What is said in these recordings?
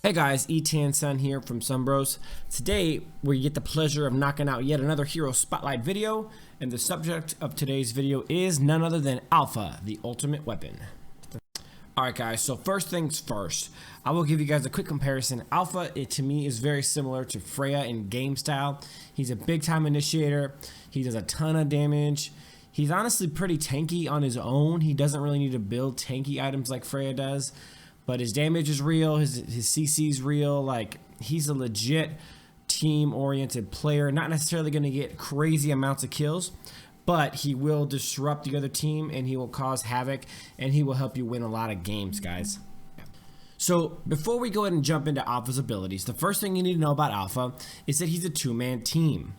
Hey guys, E10 Sun here from SunBros. Today we get the pleasure of knocking out yet another hero spotlight video, and the subject of today's video is none other than Alpha, the ultimate weapon. Alright guys, so first things first, I will give you guys a quick comparison. Alpha, to me, is very similar to Freya in game style. He's a big time initiator, he does a ton of damage. He's honestly pretty tanky on his own. He doesn't really need to build tanky items like Freya does. But his damage is real, his CC is real. Like, he's a legit team-oriented player. Not necessarily going to get crazy amounts of kills, but he will disrupt the other team and he will cause havoc and he will help you win a lot of games, guys. So before we go ahead and jump into Alpha's abilities, the first thing you need to know about Alpha is that he's a two-man team.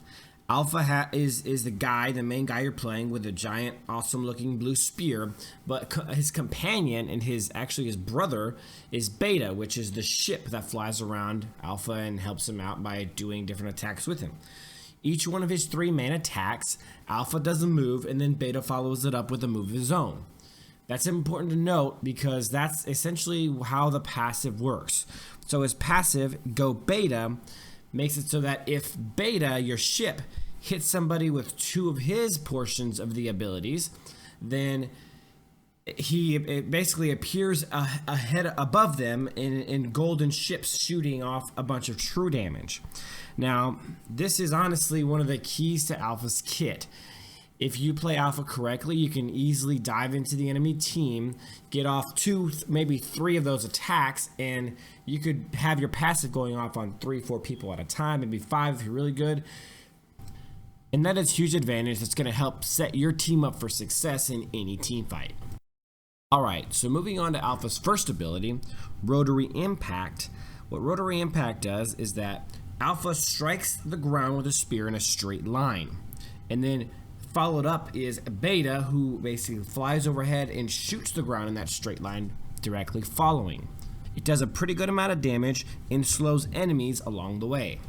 Alpha is the guy, the main guy you're playing, with a giant, awesome-looking blue spear. But his companion and his brother is Beta, which is the ship that flies around Alpha and helps him out by doing different attacks with him. Each one of his three main attacks, Alpha does a move, and then Beta follows it up with a move of his own. That's important to note because that's essentially how the passive works. So his passive, Go Beta, makes it so that if Beta, your ship, hits somebody with two of his portions of the abilities, then it basically appears ahead above them in golden ships shooting off a bunch of true damage. Now, this is honestly one of the keys to Alpha's kit. If you play Alpha correctly, you can easily dive into the enemy team, get off two, maybe three of those attacks, and you could have your passive going off on 3-4 people at a time, maybe 5 if you're really good. And that is a huge advantage that's going to help set your team up for success in any team fight. Alright, so moving on to Alpha's first ability, Rotary Impact. What Rotary Impact does is that Alpha strikes the ground with a spear in a straight line. And then followed up is Beta, who basically flies overhead and shoots the ground in that straight line directly following. It does a pretty good amount of damage and slows enemies along the way.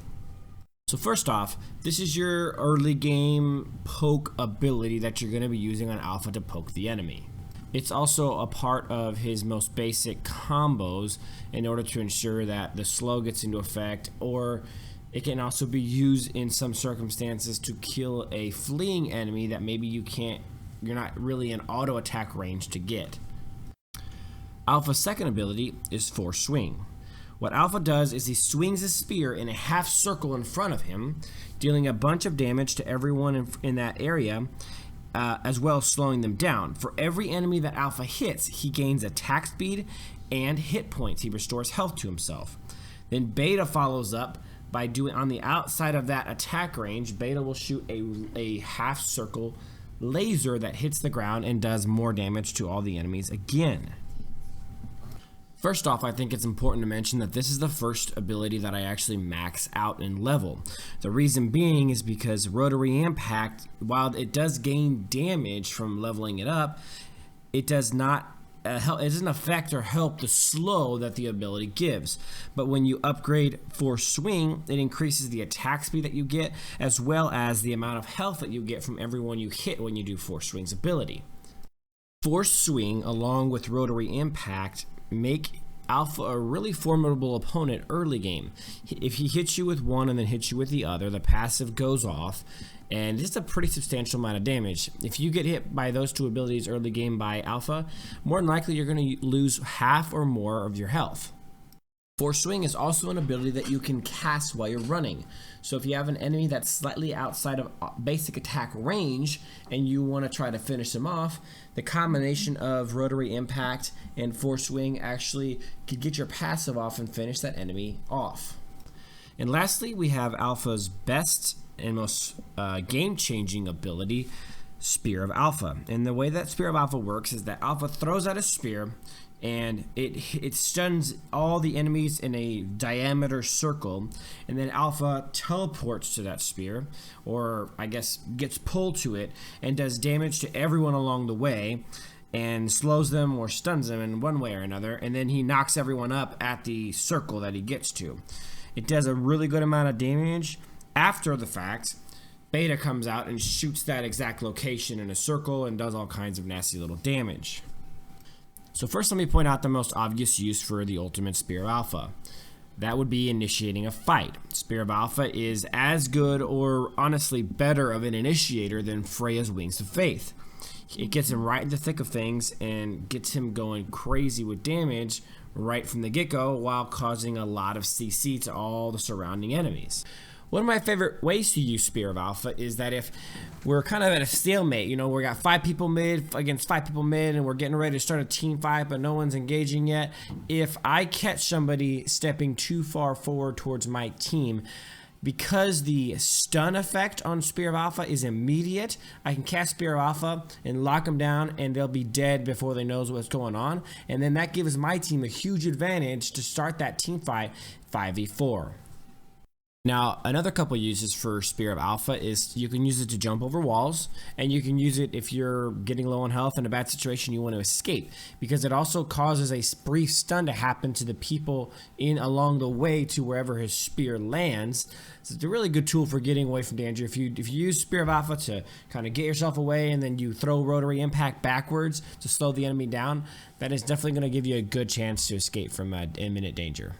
So first off, this is your early game poke ability that you're going to be using on Alpha to poke the enemy. It's also a part of his most basic combos in order to ensure that the slow gets into effect, or it can also be used in some circumstances to kill a fleeing enemy that maybe you're not really in auto attack range to get. Alpha's second ability is Force Swing. What Alpha does is he swings his spear in a half circle in front of him, dealing a bunch of damage to everyone in that area, as well as slowing them down. For every enemy that Alpha hits, he gains attack speed and hit points. He restores health to himself. Then Beta follows up by doing, on the outside of that attack range, Beta will shoot a half circle laser that hits the ground and does more damage to all the enemies again. First off, I think it's important to mention that this is the first ability that I actually max out in level. The reason being is because Rotary Impact, while it does gain damage from leveling it up, it does not it doesn't affect or help the slow that the ability gives. But when you upgrade Force Swing, it increases the attack speed that you get, as well as the amount of health that you get from everyone you hit when you do Force Swing's ability. Force Swing, along with Rotary Impact, make Alpha a really formidable opponent early game. If he hits you with one and then hits you with the other, the passive goes off, and it's a pretty substantial amount of damage. If you get hit by those two abilities early game by Alpha, more than likely you're going to lose half or more of your health. Force Swing is also an ability that you can cast while you're running. So if you have an enemy that's slightly outside of basic attack range and you want to try to finish them off, the combination of Rotary Impact and Force Swing actually could get your passive off and finish that enemy off. And lastly, we have Alpha's best and most game-changing ability, Spear of Alpha. And the way that Spear of Alpha works is that Alpha throws out a spear and it stuns all the enemies in a diameter circle, and then Alpha teleports to that spear, or I guess gets pulled to it, and does damage to everyone along the way and slows them or stuns them in one way or another, and then he knocks everyone up at the circle that he gets to. It does a really good amount of damage. After the fact, Beta comes out and shoots that exact location in a circle and does all kinds of nasty little damage. So first let me point out the most obvious use for the ultimate Spear of Alpha. That would be initiating a fight. Spear of Alpha is as good, or honestly better, of an initiator than Freya's Wings of Faith. It gets him right in the thick of things and gets him going crazy with damage right from the get-go, while causing a lot of CC to all the surrounding enemies. One of my favorite ways to use Spear of Alpha is that if we're kind of at a stalemate, you know, we got 5 people mid against 5 people mid and we're getting ready to start a team fight but no one's engaging yet, if I catch somebody stepping too far forward towards my team, because the stun effect on Spear of Alpha is immediate, I can cast Spear of Alpha and lock them down and they'll be dead before they know what's going on, and then that gives my team a huge advantage to start that team fight 5v4. Now, another couple uses for Spear of Alpha is you can use it to jump over walls, and you can use it if you're getting low on health in a bad situation you want to escape, because it also causes a brief stun to happen to the people in along the way to wherever his spear lands. So it's a really good tool for getting away from danger. If you use Spear of Alpha to kind of get yourself away and then you throw Rotary Impact backwards to slow the enemy down, that is definitely going to give you a good chance to escape from imminent danger.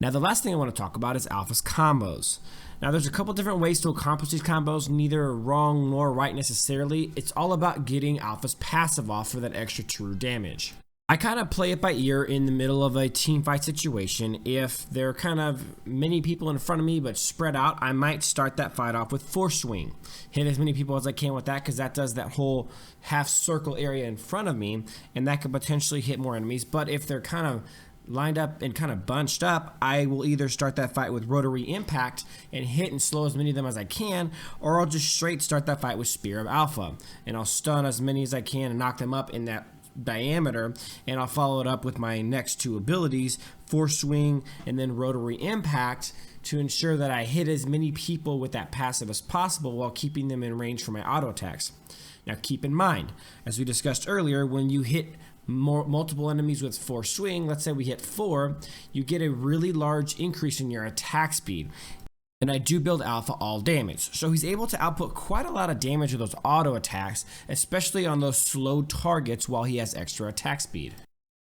Now, the last thing I want to talk about is Alpha's combos. Now, there's a couple different ways to accomplish these combos, neither wrong nor right necessarily. It's all about getting Alpha's passive off for that extra true damage. I kind of play it by ear in the middle of a team fight situation. If there are kind of many people in front of me but spread out, I might start that fight off with Force Swing. Hit as many people as I can with that, because that does that whole half circle area in front of me, and that could potentially hit more enemies. But if they're kind of lined up and kind of bunched up, I will either start that fight with Rotary Impact and hit and slow as many of them as I can, or I'll just straight start that fight with Spear of Alpha, and I'll stun as many as I can and knock them up in that diameter, and I'll follow it up with my next 2 abilities, Force Swing and then Rotary Impact, to ensure that I hit as many people with that passive as possible while keeping them in range for my auto attacks. Now, keep in mind, as we discussed earlier, when you hit multiple enemies with Force Swing, let's say we hit 4, you get a really large increase in your attack speed. And I do build Alpha all damage, so he's able to output quite a lot of damage with those auto attacks, especially on those slow targets while he has extra attack speed.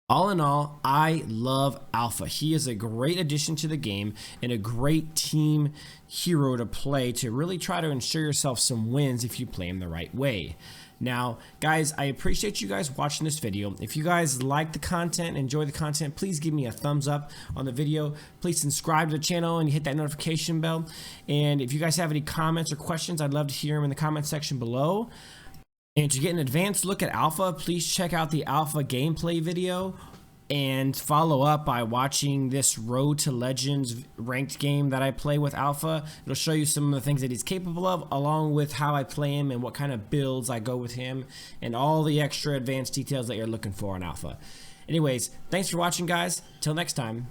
All in all, I love Alpha. He is a great addition to the game and a great team hero to play to really try to ensure yourself some wins if you play him the right way. Now, guys, I appreciate you guys watching this video. If you guys like the content, enjoy the content, please give me a thumbs up on the video. Please subscribe to the channel and hit that notification bell. And if you guys have any comments or questions, I'd love to hear them in the comment section below. And to get an advanced look at Alpha, please check out the Alpha gameplay video and follow up by watching this Road to Legends ranked game that I play with Alpha. It'll show you some of the things that he's capable of, along with how I play him and what kind of builds I go with him, and all the extra advanced details that you're looking for on Alpha. Anyways, thanks for watching, guys. Till next time.